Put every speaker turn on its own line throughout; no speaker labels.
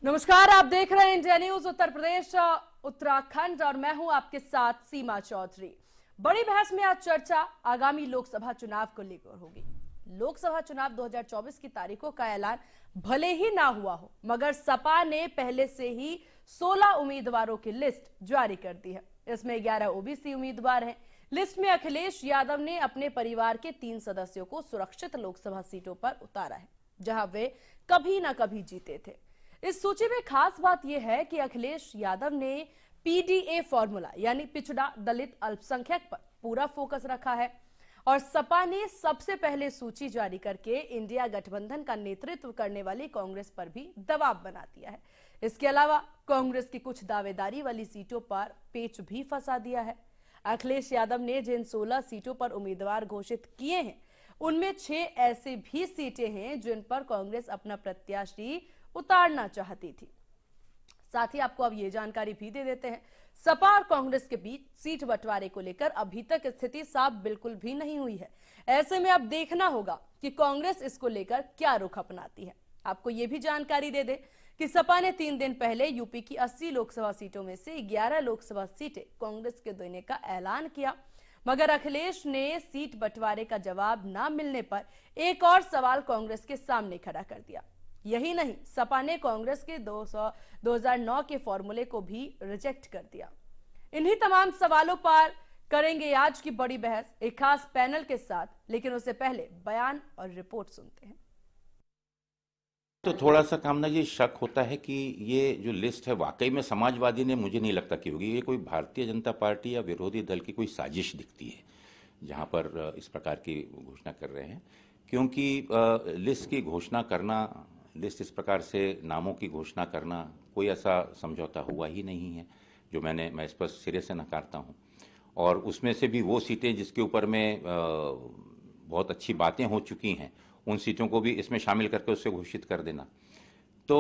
नमस्कार, आप देख रहे हैं इंडिया न्यूज उत्तर प्रदेश उत्तराखंड और मैं हूं आपके साथ सीमा चौधरी। बड़ी बहस में आज चर्चा आगामी लोकसभा चुनाव को लेकर होगी। लोकसभा चुनाव 2024 की तारीखों का ऐलान भले ही ना हुआ हो, मगर सपा ने पहले से ही 16 उम्मीदवारों की लिस्ट जारी कर दी है। इसमें 11 ओबीसी उम्मीदवार हैं। लिस्ट में अखिलेश यादव ने अपने परिवार के 3 सदस्यों को सुरक्षित लोकसभा सीटों पर उतारा है, जहां वे कभी ना कभी जीते थे। इस सूची में खास बात यह है कि अखिलेश यादव ने पीडीए फॉर्मूला यानी पिछड़ा दलित अल्पसंख्यक पर पूरा फोकस रखा है और सपा ने सबसे पहले सूची जारी करके इंडिया गठबंधन का नेतृत्व करने वाली कांग्रेस पर भी दबाव बना दिया है। इसके अलावा कांग्रेस की कुछ दावेदारी वाली सीटों पर पेच भी फंसा दिया है। अखिलेश यादव ने जिन 16 सीटों पर उम्मीदवार घोषित किए हैं, उनमें 6 ऐसे भी सीटें हैं जिन पर कांग्रेस अपना प्रत्याशी उतारना चाहती थी। साथ ही आपको अब ये जानकारी भी दे देते हैं, सपा और कांग्रेस के बीच सीट बंटवारे को लेकर अभी तक स्थिति साफ बिल्कुल भी नहीं हुई है। ऐसे में अब देखना होगा कि कांग्रेस इसको लेकर क्या रुख अपनाती है। आपको ये भी जानकारी दे दे कि सपा ने 3 दिन पहले यूपी की 80 लोकसभा सीटों में से 11 लोकसभा सीटें कांग्रेस के देने का ऐलान किया, मगर अखिलेश ने सीट बंटवारे का जवाब न मिलने पर एक और सवाल कांग्रेस के सामने खड़ा कर दिया। यही नहीं, सपा ने कांग्रेस के 2009 के फॉर्मूले को भी रिजेक्ट कर दिया। इन्हीं तमाम सवालों पर करेंगे आज की बड़ी बहस एक खास पैनल के साथ, लेकिन उससे पहले बयान और रिपोर्ट सुनते हैं।
तो थोड़ा सा कामना जी शक होता है कि ये जो लिस्ट है वाकई में समाजवादी ने, मुझे नहीं लगता कि होगी। ये कोई भारतीय जनता पार्टी या विरोधी दल की कोई साजिश दिखती है जहां पर इस प्रकार की घोषणा कर रहे हैं, क्योंकि लिस्ट की घोषणा करना, लिस्ट इस प्रकार से नामों की घोषणा करना, कोई ऐसा समझौता हुआ ही नहीं है जो मैं इस पर सिरे से नकारता हूं। और उसमें से भी वो सीटें जिसके ऊपर में बहुत अच्छी बातें हो चुकी हैं, उन सीटों को भी इसमें शामिल करके उससे घोषित कर देना, तो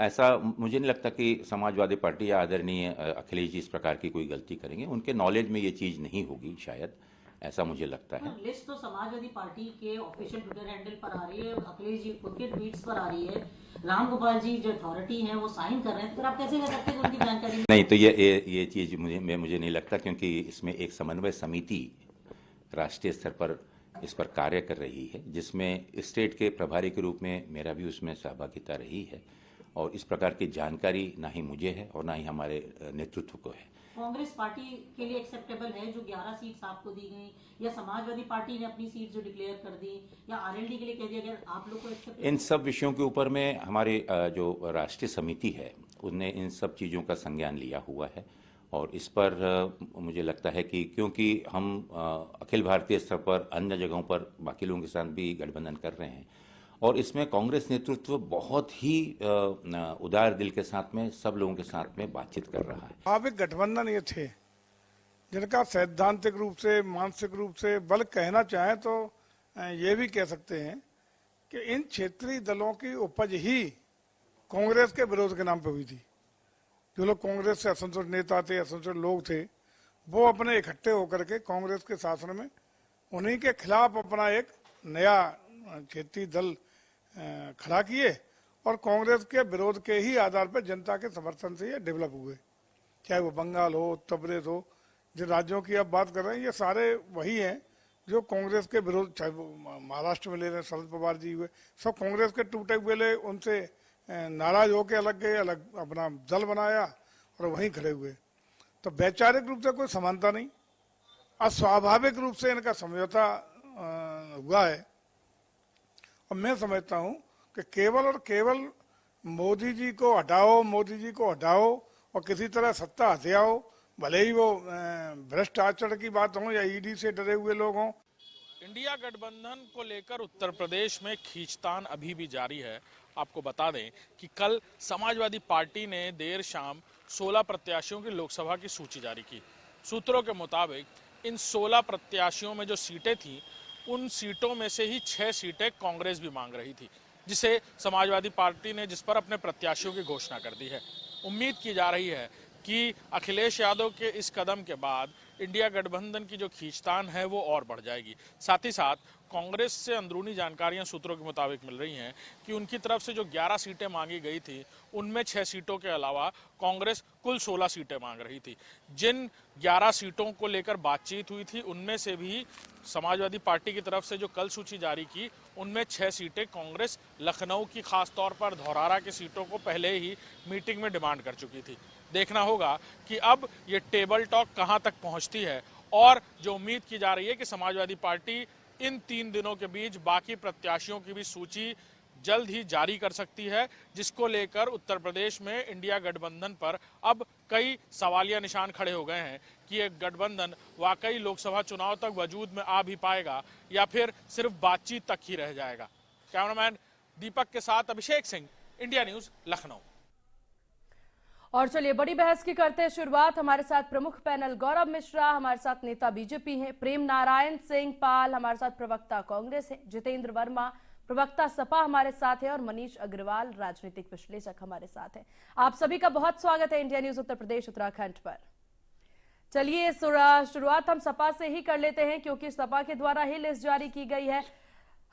ऐसा मुझे नहीं लगता कि समाजवादी पार्टी या आदरणीय अखिलेश जी इस प्रकार की कोई गलती करेंगे। उनके नॉलेज में ये चीज़ नहीं होगी, शायद ऐसा मुझे लगता है।
लिस्ट तो समाजवादी पार्टी के ऑफिशियल ट्विटर हैंडल पर आ रही है, अखिलेश जी खुद के ट्वीट्स पर आ रही है, राम गोपाल जी जो अथॉरिटी है वो साइन कर रहे हैं, तो आप कैसे कह सकते हैं उनकी जानकारी
नहीं, तो ये चीज़ मुझे नहीं लगता, क्योंकि इसमें एक समन्वय समिति राष्ट्रीय स्तर पर इस पर कार्य कर रही है, जिसमें स्टेट के प्रभारी के रूप में मेरा भी उसमें सहभागिता रही है, और इस प्रकार की जानकारी ना ही मुझे है और ना ही हमारे नेतृत्व को है।
कांग्रेस पार्टी के लिए एक्सेप्टेबल है जो 11 सीट्स आपको दी गई, या समाजवादी पार्टी ने अपनी सीट जो डिक्लेयर कर दी, या आरएलडी के लिए कह दिया गया, आप लोग को एक्सेप्टेबल?
इन सब विषयों के ऊपर में हमारी जो राष्ट्रीय समिति है उसने इन सब चीज़ों का संज्ञान लिया हुआ है, और इस पर मुझे लगता है कि क्योंकि हम अखिल भारतीय स्तर पर अन्य जगहों पर बाकी लोगों के साथ भी गठबंधन कर रहे हैं, और इसमें कांग्रेस नेतृत्व बहुत ही उदार दिल के साथ में सब लोगों के साथ में बातचीत कर रहा है।
आप एक गठबंधन ये थे जिनका सैद्धांतिक रूप से, मानसिक रूप से बल कहना चाहें तो ये भी कह सकते हैं कि इन क्षेत्रीय दलों की उपज ही कांग्रेस के विरोध के नाम पे हुई थी। जो लोग कांग्रेस से असंतुष्ट नेता थे, असंतुष्ट लोग थे, वो अपने इकट्ठे होकर के कांग्रेस के शासन में उन्हीं के खिलाफ अपना एक नया क्षेत्रीय दल खड़ा किए, और कांग्रेस के विरोध के ही आधार पर जनता के समर्थन से ये डेवलप हुए। चाहे वो बंगाल हो, उत्तर प्रदेश हो, जिन राज्यों की आप बात कर रहे हैं, ये सारे वही हैं जो कांग्रेस के विरोध, चाहे वो महाराष्ट्र में ले रहे हैं, शरद पवार जी हुए, सब कांग्रेस के टूटे हुए, उनसे नाराज होकर अलग गए, अलग अपना दल बनाया और वहीं खड़े हुए। तो वैचारिक रूप से कोई समानता नहीं, अस्वाभाविक रूप से इनका समझौता हुआ है। और मैं समझता हूं कि केवल और केवल मोदी जी को हटाओ और किसी तरह सत्ता हथियाओ, भले ही वो भ्रष्ट आचरण की बात हो या ईडी से डरे हुए लोग हों।
इंडिया गठबंधन को लेकर उत्तर प्रदेश में खींचतान अभी भी जारी है। आपको बता दें कि कल समाजवादी पार्टी ने देर शाम 16 प्रत्याशियों की लोकसभा की सूची जारी की। सूत्रों के मुताबिक इन 16 प्रत्याशियों में जो सीटें थीं, उन सीटों में से ही 6 सीटें कांग्रेस भी मांग रही थी, जिसे समाजवादी पार्टी ने जिस पर अपने प्रत्याशियों की घोषणा कर दी है। उम्मीद की जा रही है कि अखिलेश यादव के इस कदम के बाद इंडिया गठबंधन की जो खींचतान है वो और बढ़ जाएगी। साथ ही साथ कांग्रेस से अंदरूनी जानकारियां सूत्रों के मुताबिक मिल रही हैं कि उनकी तरफ से जो 11 सीटें मांगी गई थी उनमें 6 सीटों के अलावा कांग्रेस कुल 16 सीटें मांग रही थी। जिन 11 सीटों को लेकर बातचीत हुई थी उनमें से भी समाजवादी पार्टी की तरफ से जो कल सूची जारी की उनमें 6 सीटें कांग्रेस लखनऊ की खासतौर पर धौरारा की सीटों को पहले ही मीटिंग में डिमांड कर चुकी थी। देखना होगा कि अब ये टेबल टॉक कहां तक पहुंचती है और जो उम्मीद की जा रही है कि समाजवादी पार्टी इन 3 दिनों के बीच बाकी प्रत्याशियों की भी सूची जल्द ही जारी कर सकती है, जिसको लेकर उत्तर प्रदेश में इंडिया गठबंधन पर अब कई सवालिया निशान खड़े हो गए हैं कि ये गठबंधन वाकई लोकसभा चुनाव तक वजूद में आ भी पाएगा या फिर सिर्फ बातचीत तक ही रह जाएगा। कैमरामैन दीपक के साथ अभिषेक सिंह, इंडिया न्यूज, लखनऊ।
और चलिए बड़ी बहस की करते हैं शुरुआत। हमारे साथ प्रमुख पैनल गौरव मिश्रा, हमारे साथ नेता बीजेपी हैं प्रेम नारायण सिंह पाल, हमारे साथ प्रवक्ता कांग्रेस है जितेंद्र वर्मा, प्रवक्ता सपा हमारे साथ है और मनीष अग्रवाल राजनीतिक विश्लेषक हमारे साथ हैं। आप सभी का बहुत स्वागत है इंडिया न्यूज उत्तर प्रदेश उत्तराखंड पर। चलिए शुरुआत हम सपा से ही कर लेते हैं क्योंकि सपा के द्वारा ही लिस्ट जारी की गई है।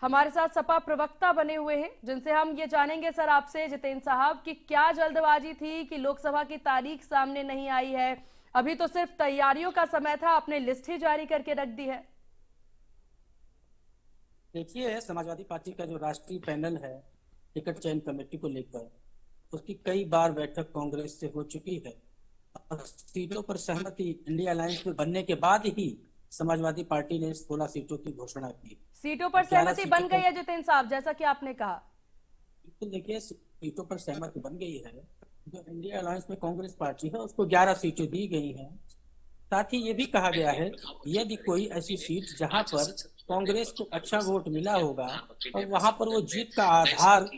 हमारे साथ सपा प्रवक्ता बने हुए हैं जिनसे हम ये जानेंगे सर आपसे जितेंद्र साहब कि क्या जल्दबाजी थी कि लोकसभा की तारीख सामने नहीं आई है, अभी तो सिर्फ तैयारियों का समय था, आपने लिस्ट ही जारी करके रख दी है।
देखिए, समाजवादी पार्टी का जो राष्ट्रीय पैनल है टिकट चयन कमेटी को लेकर उसकी कई बार बैठक कांग्रेस से हो चुकी है और सीटों पर सहमति इंडिया अलायंस में बनने के बाद ही समाजवादी पार्टी ने 16 सीटों की घोषणा की।
सीटों पर सहमति बन गई है जितेंद्र साहब, जैसा कि आपने कहा।
बिल्कुल, देखिए सीटों पर सहमति बन गई है। जो इंडिया अलायंस में कांग्रेस पार्टी है उसको 11 सीटें दी गई हैं। साथ ही ये भी कहा गया है यदि कोई ऐसी सीट जहां पर कांग्रेस को अच्छा वोट मिला होगा और वहां पर वो जीत का आधार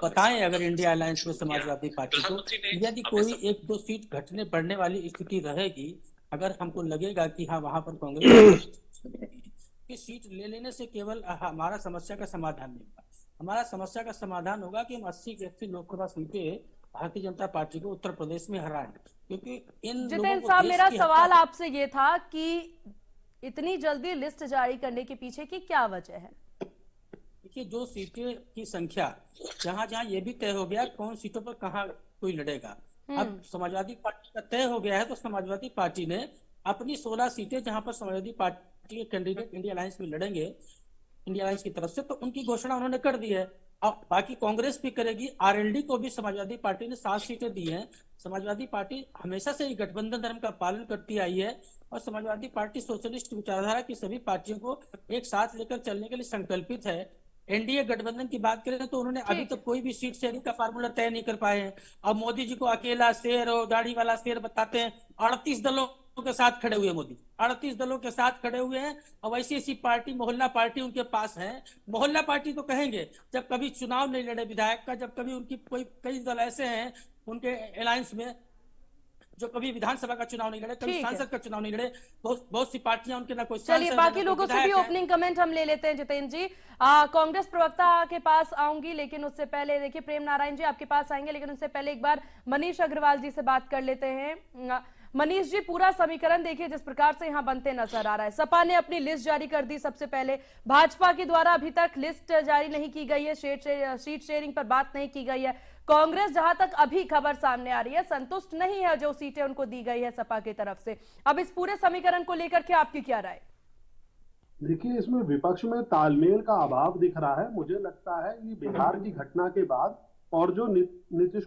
बताएं अगर इंडिया अलायंस में समाजवादी पार्टी को, यदि कोई 1-2 सीट घटने पड़ने वाली स्थिति रहेगी, अगर हमको लगेगा कि हाँ वहां पर कांग्रेस की सीट ले लेने से केवल हमारा समस्या का समाधान नहीं होगा। हमारा समस्या का समाधान होगा कि हम 80 लोकसभा सीटें भारतीय जनता पार्टी को उत्तर प्रदेश में हराएं, क्योंकि इन
जितेंद्र साहब मेरा सवाल आपसे ये था कि इतनी जल्दी लिस्ट जारी करने के पीछे की क्या वजह है?
देखिए, जो सीटें की संख्या जहां जहां ये भी तय हो गया कौन सीटों पर कहां कोई लड़ेगा। अब समाजवादी पार्टी का तय हो गया है तो समाजवादी पार्टी ने अपनी 16 सीटें जहां पर समाजवादी पार्टी के कैंडिडेट इंडिया अलायंस में लड़ेंगे इंडिया अलायंस की तरफ से, तो उनकी घोषणा उन्होंने कर दी है। अब बाकी कांग्रेस भी करेगी। आरएलडी को भी समाजवादी पार्टी ने 7 सीटें दी हैं। समाजवादी पार्टी हमेशा से ही गठबंधन धर्म का पालन करती आई है और समाजवादी पार्टी सोशलिस्ट विचारधारा की सभी पार्टियों को एक साथ लेकर चलने के लिए संकल्पित है। एनडीए गठबंधन की बात करें तो उन्होंने अभी तक कोई भी सीट शेयरिंग का फार्मूला तय नहीं कर पाए हैं। अब मोदी जी को अकेला शेर और दाढ़ी वाला शेर बताते हैं। 38 दलों के साथ खड़े हुए मोदी, 38 दलों के साथ खड़े हुए हैं और ऐसी ऐसी पार्टी मोहल्ला पार्टी उनके पास है। मोहल्ला पार्टी तो कहेंगे जब कभी चुनाव नहीं लड़े विधायक का, जब कभी उनकी कई दल ऐसे हैं उनके अलायंस में जो कभी विधानसभा का चुनाव नहीं लड़े, कभी सांसद का चुनाव नहीं लड़े, बहुत सी पार्टियां उनके ना कोई।
चलिए बाकी लोगों से भी ओपनिंग कमेंट हम ले लेते हैं। जितेंद्र जी, कांग्रेस प्रवक्ता के पास आऊंगी लेकिन उससे पहले देखिए प्रेम नारायण जी आपके पास आएंगे, लेकिन उससे पहले एक बार मनीष अग्रवाल जी से बात कर लेते हैं। मनीष जी, पूरा समीकरण देखिए जिस प्रकार से यहाँ बनते नजर आ रहा है। सपा ने अपनी लिस्ट जारी कर दी सबसे पहले, भाजपा के द्वारा अभी तक लिस्ट जारी नहीं की गई है, सीट शेयरिंग पर बात नहीं की गई है। कांग्रेस जहां तक अभी खबर सामने आ रही है संतुष्ट नहीं है जो सीटें उनको दी गई है सपा की तरफ से। अब इस पूरे समीकरण को लेकर के आपकी क्या राय?
देखिए, इसमें विपक्ष में तालमेल का अभाव दिख रहा है। मुझे लगता है ये बिहार की घटना के बाद और जो नीतीश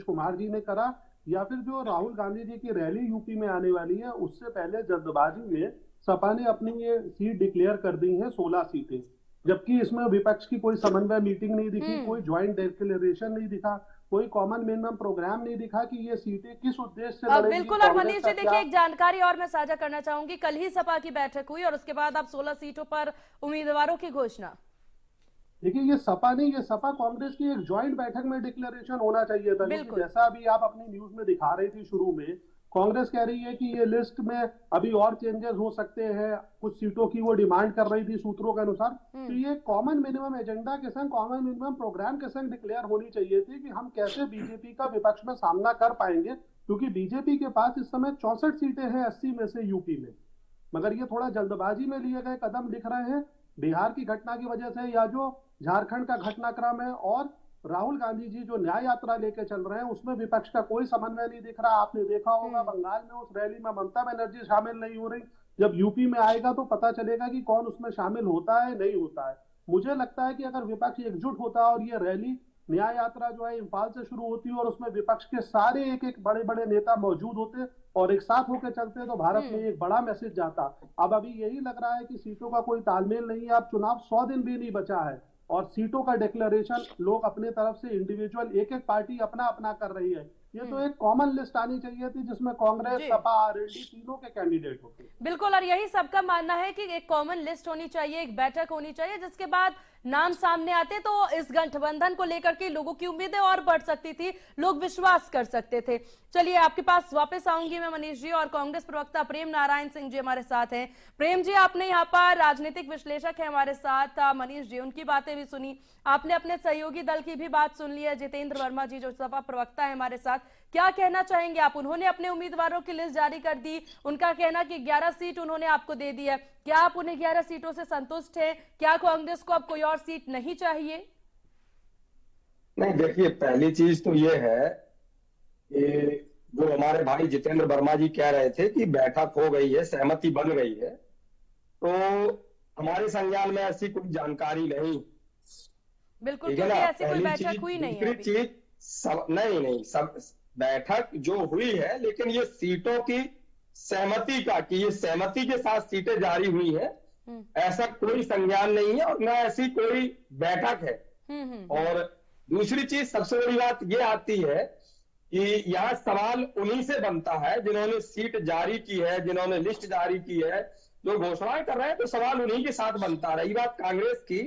कुमार जी ने करा या फिर जो राहुल गांधी जी की रैली यूपी में आने वाली है उससे पहले जल्दबाजी में सपा ने अपनी ये सीट डिक्लेयर कर दी है 16 सीटें, जबकि इसमें विपक्ष की कोई समन्वय मीटिंग नहीं दिखी, कोई ज्वाइंट डिक्लेरेशन नहीं दिखा, कोई कॉमन मिनिमम प्रोग्राम नहीं दिखा कि ये सीटें किस उद्देश्य से लड़ेंगी।
बिल्कुल। और मनीष जी देखिए एक जानकारी और मैं साझा करना चाहूंगी, कल ही सपा की बैठक हुई और उसके बाद अब 16 सीटों पर उम्मीदवारों की घोषणा।
देखिए, ये सपा नहीं, ये सपा कांग्रेस की एक ज्वाइंट बैठक में डिक्लेरेशन होना चाहिए था। जैसा अभी आप अपनी न्यूज में दिखा रही थी शुरू में, कांग्रेस कह रही है कि ये लिस्ट में अभी और चेंजेस हो सकते हैं, कुछ सीटों की वो डिमांड कर रही थी सूत्रों के अनुसार। तो ये कॉमन मिनिमम एजेंडा के संग, कॉमन मिनिमम प्रोग्राम के संग डिक्लेयर होनी चाहिए थी कि हम कैसे बीजेपी का विपक्ष में सामना कर पाएंगे, क्योंकि बीजेपी के पास इस समय 64 सीटें हैं 80 में से यूपी में। मगर ये थोड़ा जल्दबाजी में लिए गए कदम दिख रहे हैं बिहार की घटना की वजह से, या जो झारखंड का घटनाक्रम है, और राहुल गांधी जी जो न्याय यात्रा लेके चल रहे हैं उसमें विपक्ष का कोई समन्वय नहीं दिख रहा। आपने देखा होगा बंगाल में उस रैली में ममता बनर्जी शामिल नहीं हो रही, जब यूपी में आएगा तो पता चलेगा कि कौन उसमें शामिल होता है नहीं होता है। मुझे लगता है कि अगर विपक्ष एकजुट होता और ये रैली न्याय यात्रा जो है इम्फाल से शुरू होती और उसमें विपक्ष के सारे एक एक बड़े बड़े नेता मौजूद होते और एक साथ होकर चलते तो भारत में एक बड़ा मैसेज जाता। अब अभी यही लग रहा है कि सीटों का कोई तालमेल नहीं है। अब चुनाव 100 दिन भी नहीं बचा है और सीटों का डिक्लेरेशन लोग अपने तरफ से इंडिविजुअल एक एक पार्टी अपना अपना कर रही है। ये तो एक कॉमन लिस्ट आनी चाहिए थी जिसमें कांग्रेस, सपा, आरएलडी तीनों के कैंडिडेट होते।
बिल्कुल, और यही सबका मानना है कि एक कॉमन लिस्ट होनी चाहिए, एक बैठक होनी चाहिए, जिसके बाद नाम सामने आते तो इस गठबंधन को लेकर के लोगों की उम्मीदें और बढ़ सकती थी, लोग विश्वास कर सकते थे। चलिए आपके पास वापस आऊंगी मैं मनीष जी, और कांग्रेस प्रवक्ता प्रेम नारायण सिंह जी हमारे साथ हैं। प्रेम जी, आपने यहाँ पर राजनीतिक विश्लेषक है हमारे साथ मनीष जी, उनकी बातें भी सुनी, आपने अपने सहयोगी दल की भी बात सुन ली है, जितेंद्र वर्मा जी जो सपा प्रवक्ता है हमारे साथ, क्या कहना चाहेंगे आप? उन्होंने अपने उम्मीदवारों की लिस्ट जारी कर दी, उनका कहना कि 11 सीट उन्होंने आपको दे दी है, क्या आप उन्हें 11 सीटों से संतुष्ट हैं? क्या कांग्रेस को अब कोई और सीट नहीं चाहिए?
नहीं, देखिए, पहली चीज तो ये है कि जो हमारे भाई जितेंद्र वर्मा जी कह रहे थे कि बैठक हो गई है, सहमति बन गई है, तो हमारे संज्ञान में ऐसी कोई जानकारी नहीं।
बिल्कुल, क्योंकि ऐसी कोई बैठक हुई नहीं है।
दूसरी चीज सब बैठक जो हुई है, लेकिन ये सीटों की सहमति का, कि ये सहमति के साथ सीटें जारी हुई है, ऐसा कोई संज्ञान नहीं है और न ऐसी कोई बैठक है। और दूसरी चीज, सबसे बड़ी बात ये आती है कि यहाँ सवाल उन्हीं से बनता है जिन्होंने सीट जारी की है, जिन्होंने लिस्ट जारी की है, जो घोषणाएं कर रहे हैं, तो सवाल उन्हीं के साथ बनता है। रही बात कांग्रेस की,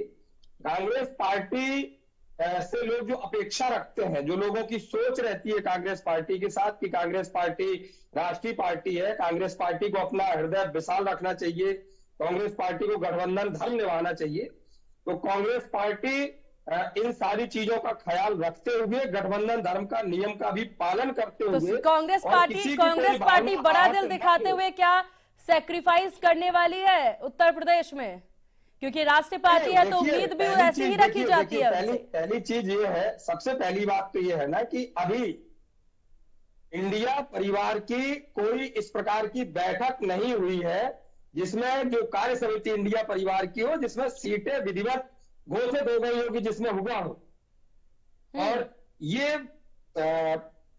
कांग्रेस पार्टी से लोग जो अपेक्षा रखते हैं, जो लोगों की सोच रहती है कांग्रेस पार्टी के साथ कि कांग्रेस पार्टी राष्ट्रीय पार्टी है, कांग्रेस पार्टी को अपना हृदय विशाल रखना चाहिए, कांग्रेस पार्टी को गठबंधन धर्म निभाना चाहिए, तो कांग्रेस पार्टी इन सारी चीजों का ख्याल रखते हुए, गठबंधन धर्म का नियम का भी पालन करते
तो
हुए,
कांग्रेस पार्टी बड़ा दिल दिखाते हुए क्या सैक्रिफाइस करने वाली है उत्तर प्रदेश में? क्योंकि राष्ट्रीय पार्टी है तो उम्मीद भी ऐसी ही रखी जाती है।
पहली चीज ये है, सबसे पहली बात तो ये है ना कि अभी इंडिया परिवार की कोई इस प्रकार की बैठक नहीं हुई है जिसमें जो कार्य समिति इंडिया परिवार की हो, जिसमें सीटें विधिवत घोषित हो गई हो, कि जिसमें हुआ हो। और ये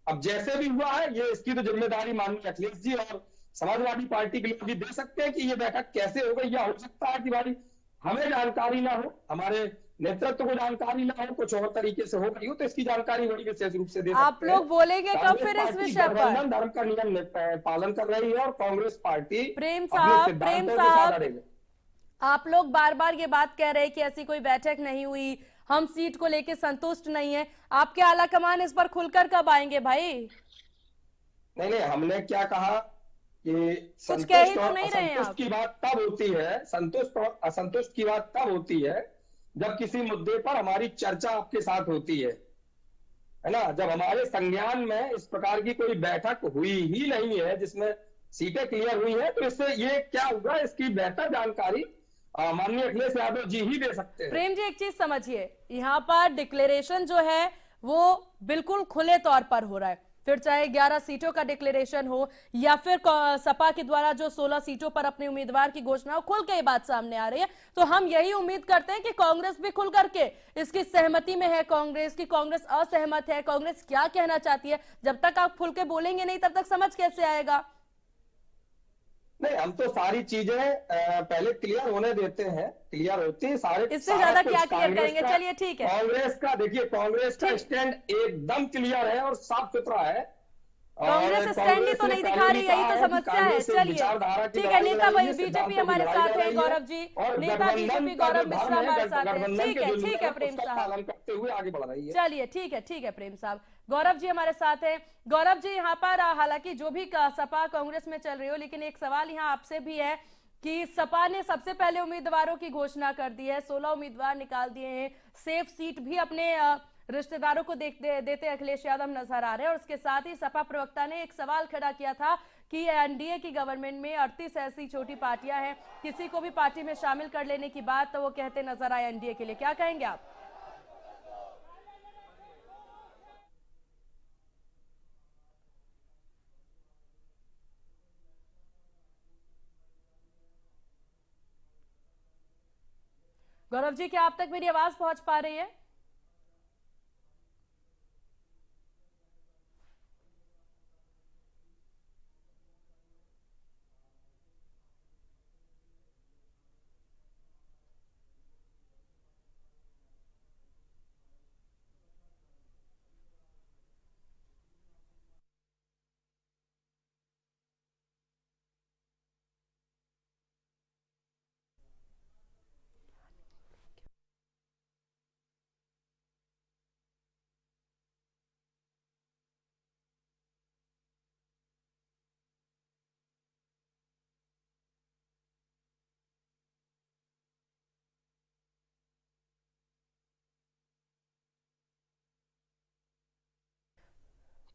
अब जैसे भी हुआ है, ये इसकी तो जिम्मेदारी माननीय अखिलेश जी और समाजवादी पार्टी के लोग भी दे सकते हैं कि ये बैठक कैसे हो गई, या हो सकता है कि भाई हमें जानकारी ना हो, हमारे नेतृत्व को जानकारी ना हो, कुछ और तरीके से हो गई हो, तो इसकी जानकारी बड़ी विशेष रूप से दे सकते हैं।
आप लोग बोलेंगे कब फिर इस विषय पर?
धर्म का नियम पालन कर रही है और कांग्रेस पार्टी
प्रेम साहब, आप लोग बार बार ये बात कह रहे हैं कि ऐसी कोई बैठक नहीं हुई, हम सीट को लेकर संतुष्ट नहीं है, आपके आला कमान इस पर खुलकर कब आएंगे भाई?
नहीं, हमने क्या कहा कि
कुछ कह ही तो नहीं रहे हैं आप।
की बात तब होती है, संतुष्ट और असंतुष्ट की बात तब होती है जब किसी मुद्दे पर हमारी चर्चा आपके साथ होती है ना। जब हमारे संज्ञान में इस प्रकार की कोई बैठक हुई ही नहीं है जिसमें सीटें क्लियर हुई है, तो इससे ये क्या होगा, इसकी बेहतर जानकारी माननीय अखिलेश यादव जी ही दे सकते हैं।
प्रेम जी, एक चीज समझिए, यहाँ पर डिक्लेरेशन जो है वो बिल्कुल खुले तौर पर हो रहा है, फिर चाहे 11 सीटों का डिक्लेरेशन हो या फिर सपा के द्वारा जो 16 सीटों पर अपने उम्मीदवार की घोषणा हो, खुल के ये बात सामने आ रही है। तो हम यही उम्मीद करते हैं कि कांग्रेस भी खुल करके इसकी सहमति में है, कांग्रेस असहमत है, कांग्रेस क्या कहना चाहती है। जब तक आप खुल के बोलेंगे नहीं, तब तक समझ कैसे आएगा?
नहीं, हम तो सारी चीजें पहले क्लियर होने देते हैं, क्लियर होती है सारे।
इससे ज्यादा क्या क्लियर करेंगे? चलिए ठीक है।
कांग्रेस का देखिए, कांग्रेस का स्टैंड एकदम क्लियर है और साफ सुथरा है।
कांग्रेस स्टैंड ही तो नहीं दिखा रही, यही तो समस्या है। चलिए ठीक है, नेता बीजेपी हमारे साथ है गौरव जी, नेता बीजेपी गौरव मिश्रा हमारे साथ है। ठीक है प्रेम साहब,
करते हुए आगे बढ़ रही है।
चलिए ठीक है प्रेम साहब। गौरव जी हमारे साथ है। गौरव जी, यहाँ पर हालांकि जो भी सपा कांग्रेस में चल रही हो, लेकिन एक सवाल यहाँ आपसे भी है कि सपा ने सबसे पहले उम्मीदवारों की घोषणा कर दी है, 16 उम्मीदवार निकाल दिए हैं, सेफ सीट भी अपने रिश्तेदारों को देते अखिलेश यादव नजर आ रहे हैं। और उसके साथ ही सपा प्रवक्ता ने एक सवाल खड़ा किया था कि एनडीए की गवर्नमेंट में 38 ऐसी छोटी पार्टियां हैं, किसी को भी पार्टी में शामिल कर लेने की बात तो वो कहते नजर आए एनडीए के लिए। क्या कहेंगे आप? गौरव जी, क्या आप तक मेरी आवाज पहुंच पा रही है?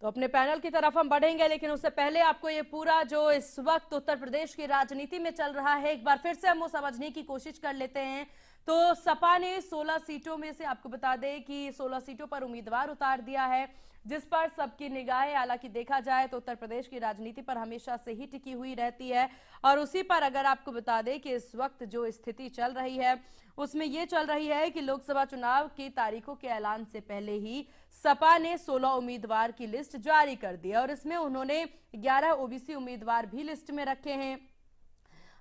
तो अपने पैनल की तरफ हम बढ़ेंगे, लेकिन उससे पहले आपको ये पूरा जो इस वक्त उत्तर प्रदेश की राजनीति में चल रहा है एक बार फिर से हम वो समझने की कोशिश कर लेते हैं। तो सपा ने 16 सीटों में से आपको बता दें कि 16 सीटों पर उम्मीदवार उतार दिया है, जिस पर सबकी निगाहें हालांकि देखा जाए तो उत्तर प्रदेश की राजनीति पर हमेशा से ही टिकी हुई रहती है। और उसी पर अगर आपको बता दें कि इस वक्त जो स्थिति चल रही है उसमें यह चल रही है कि लोकसभा चुनाव की तारीखों के ऐलान से पहले ही सपा ने 16 उम्मीदवार की लिस्ट जारी कर दी और इसमें उन्होंने 11 ओबीसी उम्मीदवार भी लिस्ट में रखे हैं।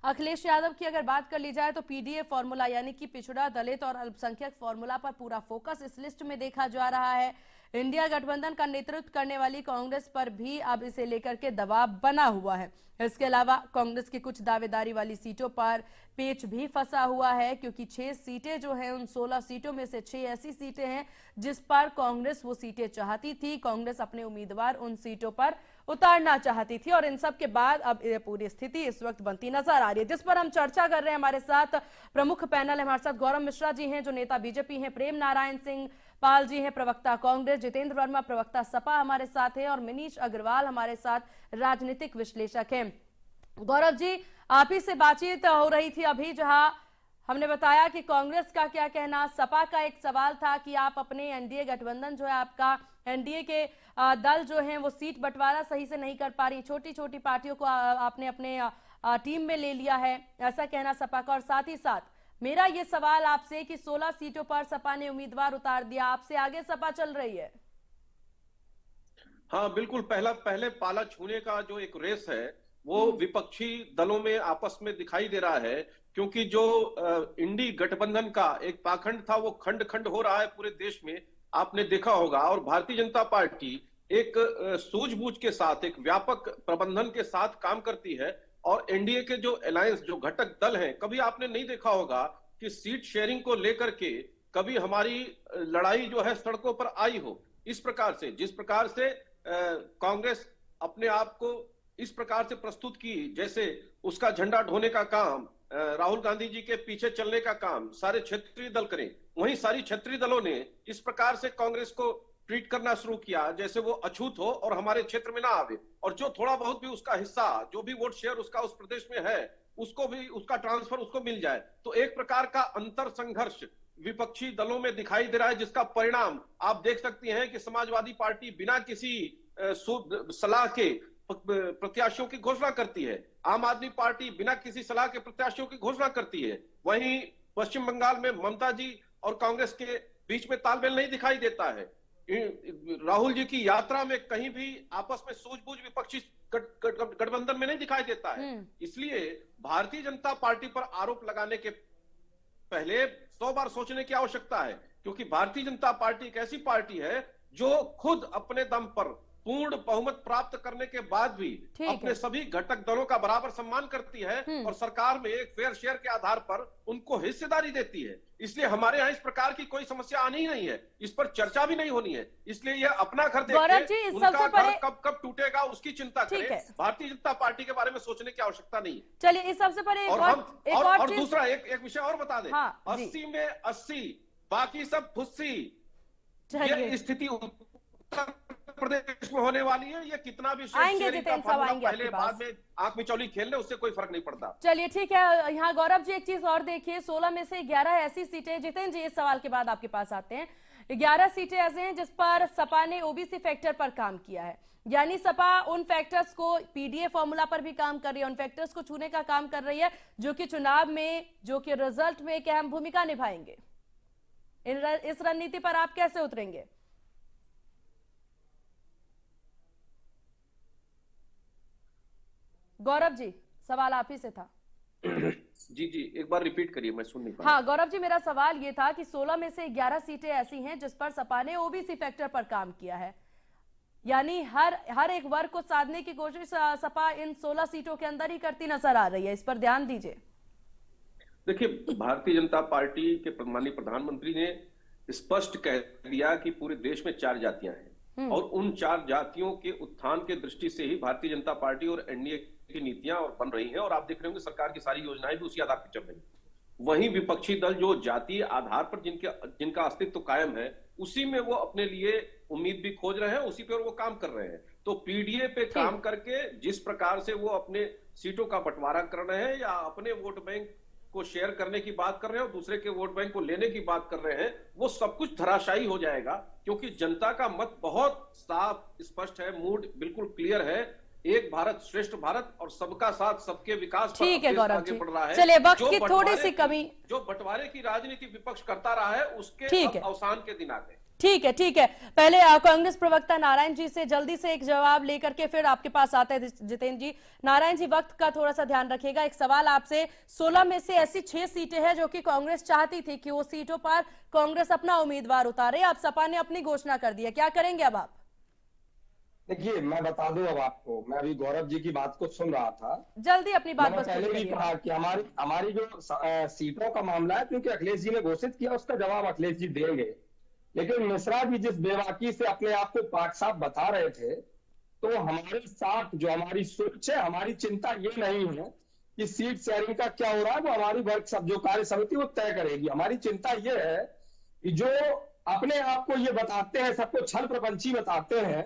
अखिलेश यादव की अगर बात कर ली जाए तो पीडीए फॉर्मूला यानी कि पिछड़ा, दलित और अल्पसंख्यक फॉर्मूला पर पूरा फोकस इस लिस्ट में देखा जा रहा है। इंडिया गठबंधन का नेतृत्व करने वाली कांग्रेस पर भी अब इसे लेकर के दबाव बना हुआ है। इसके अलावा कांग्रेस की कुछ दावेदारी वाली सीटों पर पेच भी फंसा हुआ है, क्योंकि 6 सीटें जो हैं उन 16 सीटों में से 6 ऐसी सीटें हैं जिस पर कांग्रेस वो सीटें चाहती थी। कांग्रेस अपने उम्मीदवार उन सीटों पर उतारना चाहती थी और इन सब के बाद अब ये पूरी स्थिति इस वक्त बनती नजर आ रही है, जिस पर हम चर्चा कर रहे हैं। हमारे साथ प्रमुख पैनल है, हमारे साथ गौरव मिश्रा जी हैं जो नेता बीजेपी हैं, प्रेम नारायण सिंह पाल जी हैं प्रवक्ता कांग्रेस, जितेंद्र वर्मा प्रवक्ता सपा हमारे साथ हैं और मनीष अग्रवाल हमारे साथ राजनीतिक विश्लेषक हैं। गौरव जी, आप ही से बातचीत हो रही थी अभी, जहां हमने बताया कि कांग्रेस का क्या कहना। सपा का एक सवाल था कि आप अपने एनडीए गठबंधन जो है आपका एनडीए के दल जो हैं वो सीट बंटवारा सही से नहीं कर पा रही, छोटी छोटी पार्टियों को आपने अपने टीम में ले लिया है, ऐसा कहना सपा का। और साथ ही साथ मेरा ये सवाल आपसे कि 16 सीटों पर सपा ने उम्मीदवार उतार दिया, आपसे आगे सपा चल रही है?
हाँ बिल्कुल, पहले पाला छूने का जो एक रेस है वो विपक्षी दलों में आपस में दिखाई दे रहा है, क्योंकि जो इंडी गठबंधन का एक पाखंड था वो खंड खंड हो रहा है पूरे देश में, आपने देखा होगा। और भारतीय जनता पार्टी एक सूझबूझ के साथ, एक व्यापक प्रबंधन के साथ काम करती है। और एनडीए के जो अलायंस, जो घटक दल हैं, कभी आपने नहीं देखा होगा कि सीट शेयरिंग को लेकर के कभी हमारी लड़ाई जो है सड़कों पर आई हो। इस प्रकार से, जिस प्रकार से कांग्रेस अपने आप को इस प्रकार से प्रस्तुत की, जैसे उसका झंडा ढोने का काम, राहुल गांधी जी के पीछे चलने का काम सारे क्षेत्रीय दल करें, वहीं सारी क्षेत्रीय दलों ने इस प्रकार से कांग्रेस को ट्रीट करना शुरू किया जैसे वो अछूत हो और हमारे क्षेत्र में ना आवे, और जो थोड़ा बहुत भी उसका हिस्सा, जो भी वोट शेयर उसका उस प्रदेश में है, उसको भी उसका ट्रांसफर उसको मिल जाए। तो एक प्रकार का अंतर संघर्ष विपक्षी दलों में दिखाई दे रहा है, जिसका परिणाम आप देख सकती हैं कि समाजवादी पार्टी बिना किसी सलाह के प्रत्याशियों की घोषणा करती है, आम आदमी पार्टी बिना किसी सलाह के प्रत्याशियों की घोषणा करती है। वहीं पश्चिम बंगाल में ममता जी और कांग्रेस के बीच में तालमेल नहीं दिखाई देता है। राहुल जी की यात्रा में कहीं भी आपस में सूझबूझ विपक्षी गठबंधन में नहीं दिखाई देता है। इसलिए भारतीय जनता पार्टी पर आरोप लगाने के पहले 100 बार सोचने की आवश्यकता है, क्योंकि भारतीय जनता पार्टी एक ऐसी पार्टी है जो खुद अपने दम पर पूर्ण बहुमत प्राप्त करने के बाद भी अपने सभी घटक दलों का बराबर सम्मान करती है और सरकार में एक फेयर शेयर के आधार पर उनको हिस्सेदारी देती है। इसलिए हमारे यहाँ इस प्रकार की कोई समस्या आनी ही नहीं है, इस पर चर्चा भी नहीं होनी है। इसलिए यह अपना घर देखे, उनका घर कब टूटेगा उसकी चिंता करें, भारतीय जनता पार्टी के बारे में सोचने की आवश्यकता नहीं है।
चलिए इस सबसे पहले
और दूसरा एक विषय और बता दें, 80 में 80 बाकी सब फुस्सी, ये स्थिति उत्तर प्रदेश में होने वाली है। ये कितना भी
आएंगे जितेंद्र साहब, आएंगे
पहले
आपके
बाद
पास।
में आंख मिचौली खेल ले, उससे कोई फर्क नहीं पड़ता।
चलिए ठीक है। यहाँ गौरव जी एक चीज और देखिए, 16 में से 11 ऐसी सीटें, जितेंद्र जी इस सवाल के बाद आपके पास आते हैं, 11 सीटें ऐसे हैं जिस पर सपा ने ओबीसी फैक्टर पर काम किया है, यानी सपा उन फैक्टर्स को, पीडीए फॉर्मूला पर भी काम कर रही है, उन फैक्टर्स को छूने का काम कर रही है जो कि चुनाव में, जो कि रिजल्ट में एक अहम भूमिका निभाएंगे। इस रणनीति पर आप कैसे उतरेंगे? गौरव जी सवाल आप ही से था।
जी एक बार रिपीट करिए, मैं सुन नहीं पा।
हाँ गौरव जी, मेरा सवाल ये था कि 16 में से 11 सीटें ऐसी हैं जिस पर सपा ने ओबीसी फैक्टर पर काम किया है, यानी हर एक वर्ग को साधने की कोशिश सपा इन 16 सीटों के अंदर ही करती नजर आ रही है। इस पर ध्यान दीजिए।
देखिए, भारतीय जनता पार्टी के माननीय प्रधानमंत्री ने स्पष्ट कह दिया कि पूरे देश में 4 जातियां हैं और उन 4 जातियों के उत्थान के दृष्टि से ही भारतीय जनता पार्टी और एनडीए की नीतियां और बन रही हैं, और आप देख रहे होंगे सरकार की सारी योजनाएं भी उसी आधार पर चल रही हैं। वहीं विपक्षी दल जो जातीय आधार पर जिनका अस्तित्व कायम है, उसी में वो अपने लिए उम्मीद भी खोज रहे हैं, उसी पर वो काम कर रहे हैं। तो पीडीए पे काम करके जिस प्रकार से वो अपने सीटों का बंटवारा कर रहे हैं या अपने वोट बैंक को शेयर करने की बात कर रहे हैं और दूसरे के वोट बैंक को लेने की बात कर रहे हैं, वो सब कुछ धराशायी हो जाएगा, क्योंकि जनता का मत बहुत साफ स्पष्ट है, मूड बिल्कुल क्लियर है। एक भारत श्रेष्ठ भारत और सबका साथ सबके विकास पर
ठीक है गौरव जी,
बढ़ रहा है।
चलिए वक्त की थोड़ी सी कमी,
जो बंटवारे की राजनीति विपक्ष करता रहा है, उसके अवसान के दिन आ गए।
ठीक है। पहले कांग्रेस प्रवक्ता नारायण जी से जल्दी से एक जवाब लेकर के फिर आपके पास आते हैं जितेंद्र जी। नारायण जी वक्त का थोड़ा सा ध्यान रखिएगा। एक सवाल आपसे, 16 में से ऐसी 6 सीटें हैं जो कि कांग्रेस चाहती थी कि वो सीटों पर कांग्रेस अपना उम्मीदवार उतारे, अब सपा ने अपनी घोषणा कर दी है, क्या करेंगे अब आप?
देखिए, मैं बता दूं अब आपको, मैं अभी गौरव जी की बात को सुन रहा था,
जल्दी अपनी बात
मैंने पहले भी कहा कि हमारी जो सीटों का मामला है, क्योंकि अखिलेश जी ने घोषित किया, उसका जवाब अखिलेश जी देंगे। लेकिन मिश्रा जी जिस बेबाकी से अपने आप को पाक साफ बता रहे थे, तो हमारे साथ जो हमारी सोच है, हमारी चिंता ये नहीं है कि सीट शेयरिंग का क्या हो रहा है, वो हमारी वर्ग सब जो कार्य समिति वो तय करेगी। हमारी चिंता ये है कि जो अपने आप को ये बताते हैं, सबको छल प्रपंची बताते हैं,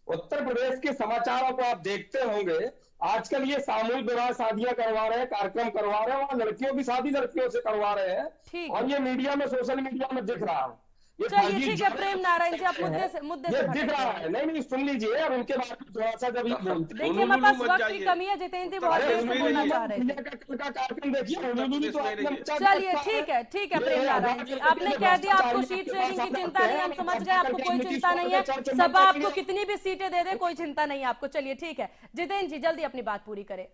उत्तर प्रदेश के समाचारों को आप देखते होंगे, आजकल ये सामूहिक विवाह शादियां करवा रहे हैं, कार्यक्रम करवा रहे हैं, वहां लड़कियों की शादी लड़कियों से करवा रहे हैं, और ये मीडिया में, सोशल मीडिया में दिख रहा है।
चलिए ठीक है प्रेम नारायण जी, आप मुद्दे से
दिख रहा है। नहीं सुन लीजिए, अब उनके बारे में थोड़ा सा जब
देखिए हमारे पास वक्त की कमी है, जितेंद्र जी बहुत देर से बोलना चाह रहे थे।
कार्यक्रम देखिए।
चलिए ठीक है प्रेम नारायण जी, आपने कह दिया आपको सीट शेयरिंग की चिंता नहीं, हम समझ गए आपको कोई चिंता नहीं है, सपा आपको कितनी भी सीटें दे दे कोई चिंता नहीं है आपको। चलिए ठीक है जितेंद्र जी जल्दी अपनी बात पूरी करें।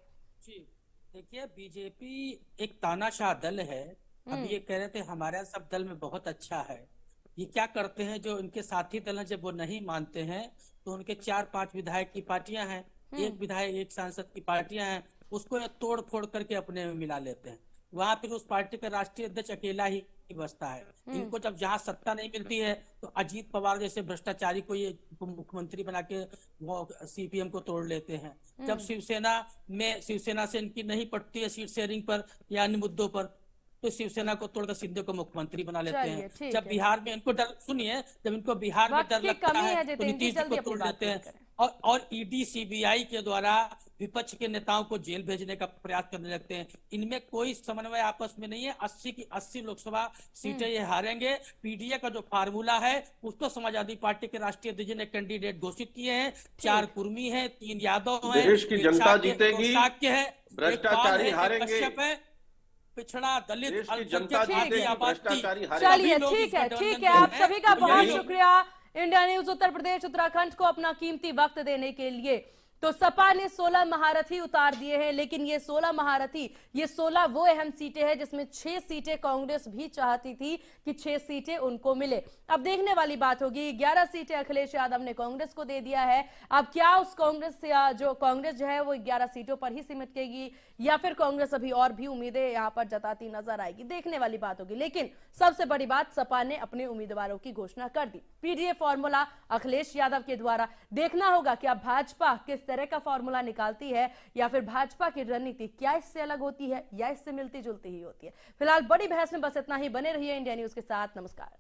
देखिए, बीजेपी एक तानाशाह दल है। अब ये कह रहे थे हमारा सब दल में बहुत अच्छा है, ये क्या करते हैं, जो उनके साथी दल हैं जब वो नहीं मानते हैं तो उनके 4-5 विधायक की पार्टियां हैं, एक विधायक एक सांसद की पार्टियां हैं, उसको तोड़ फोड़ करके अपने में मिला लेते हैं। वहां फिर उस पार्टी का राष्ट्रीय अध्यक्ष अकेला ही बसता है। इनको जब जहां सत्ता नहीं मिलती है तो अजीत पवार जैसे भ्रष्टाचारी को ये मुख्यमंत्री बना के वो सीपीएम को तोड़ लेते हैं। जब शिवसेना से इनकी नहीं पटती है सीट शेयरिंग पर या अन्य मुद्दों पर, तो शिवसेना को तोड़कर शिंदे को मुख्यमंत्री बना लेते हैं। जब बिहार में इनको डर, सुनिए, जब इनको बिहार में डर लगता है तो नीतीश जी को तोड़ लेते हैं, और ईडी सीबीआई के द्वारा विपक्ष के नेताओं को जेल भेजने का प्रयास करने लगते हैं। इनमें कोई समन्वय आपस में नहीं है। 80 की 80 लोकसभा सीटें ये हारेंगे। पीडीए का जो फार्मूला है उसको समाजवादी पार्टी के राष्ट्रीय अध्यक्ष ने कैंडिडेट घोषित किए हैं। 4 कुर्मी है, 3 यादव है,
देश की जनता जीतेगी,
है,
भ्रष्टाचारी हारेंगे,
पिछड़ा दलित
चलिए ठीक है आप सभी का बहुत शुक्रिया इंडिया न्यूज उत्तर प्रदेश उत्तराखंड को अपना कीमती वक्त देने के लिए। तो सपा ने 16 महारथी उतार दिए हैं, लेकिन ये 16 महारथी, ये 16 वो अहम सीटें हैं जिसमें 6 सीटें कांग्रेस भी चाहती थी कि 6 सीटें उनको मिले। अब देखने वाली बात होगी, 11 सीटें अखिलेश यादव ने कांग्रेस को दे दिया है। अब क्या उस कांग्रेस जो है वो 11 सीटों पर ही सिमटेगी या फिर कांग्रेस अभी और भी उम्मीदें यहां पर जताती नजर आएगी, देखने वाली बात होगी। लेकिन सबसे बड़ी बात, सपा ने अपने उम्मीदवारों की घोषणा कर दी। पीडीए फॉर्मूला अखिलेश यादव के द्वारा, देखना होगा कि अब भाजपा किस तरह का फॉर्मूला निकालती है या फिर भाजपा की रणनीति क्या इससे अलग होती है या इससे मिलती जुलती ही होती है। फिलहाल बड़ी बहस में बस इतना ही। बने रहिए इंडिया न्यूज के साथ। नमस्कार।